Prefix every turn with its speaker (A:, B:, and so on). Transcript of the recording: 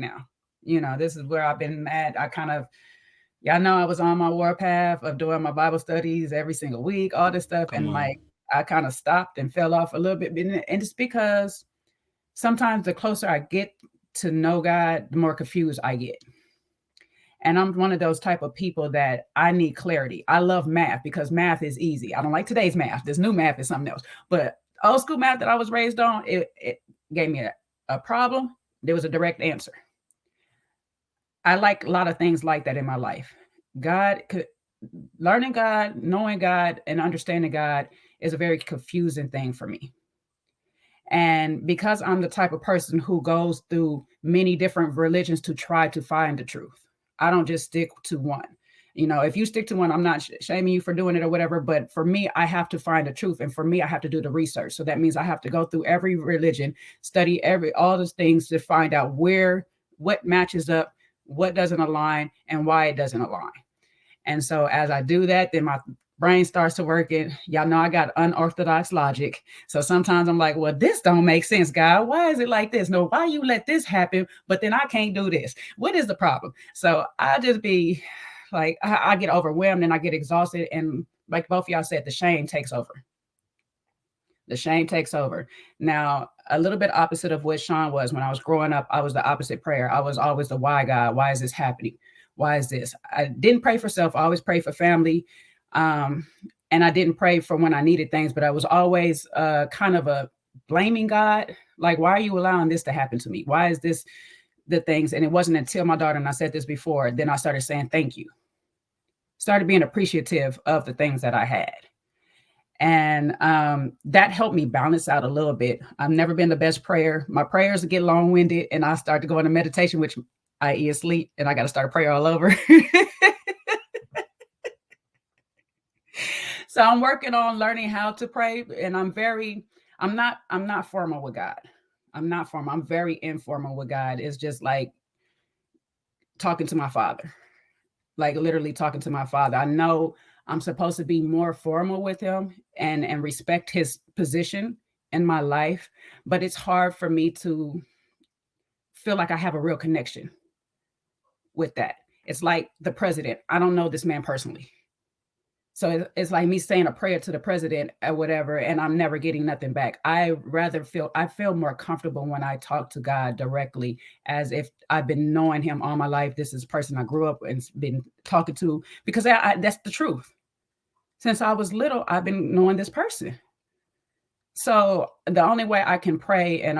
A: now. This is where I've been at. Y'all know I was on my warpath of doing my Bible studies every single week, all this stuff.
B: Come
A: And
B: on.
A: like, I kind of stopped and fell off a little bit. And it's because sometimes the closer I get to know God, the more confused I get. And I'm one of those type of people that I need clarity. I love math because math is easy. I don't like today's math. This new math is something else. But old school math that I was raised on, it gave me a problem. There was a direct answer. I like a lot of things like that in my life. God could learning God, knowing God, and understanding God is a very confusing thing for me. And because I'm the type of person who goes through many different religions to try to find the truth, I don't just stick to one. If you stick to one, I'm not shaming you for doing it or whatever. But for me, I have to find the truth. And for me, I have to do the research. So that means I have to go through every religion, study all those things to find out what matches up, what doesn't align, and why it doesn't align. And so as I do that, then my brain starts to work it. Y'all know I got unorthodox logic. So sometimes I'm like, well, this don't make sense, God. Why is it like this? No, why you let this happen, but then I can't do this? What is the problem? So I just be like, I get overwhelmed and I get exhausted. And like both of y'all said, the shame takes over. The shame takes over. Now, a little bit opposite of what Sean was when I was growing up, I was the opposite prayer. I was always the why God, why is this happening? Why is this? I didn't pray for self. I always prayed for family. Um, and I didn't pray for when I needed things, but I was always kind of a blaming God. Like, why are you allowing this to happen to me? Why is this the things? And it wasn't until my daughter, and I said this before, then I started saying thank you. Started being appreciative of the things that I had. And that helped me balance out a little bit. I've never been the best prayer. My prayers get long winded, and I start to go into meditation, which i.e. sleep, and I got to start a prayer all over. So I'm working on learning how to pray, and I'm not formal with God. I'm not formal. I'm very informal with God. It's just like talking to my father, like literally talking to my father. I know I'm supposed to be more formal with him and respect his position in my life, but it's hard for me to feel like I have a real connection with that. It's like the president. I don't know this man personally. So it's like me saying a prayer to the president or whatever, and I'm never getting nothing back. I feel more comfortable when I talk to God directly, as if I've been knowing Him all my life. This is a person I grew up and been talking to, because that's the truth. Since I was little, I've been knowing this person. So the only way I can pray and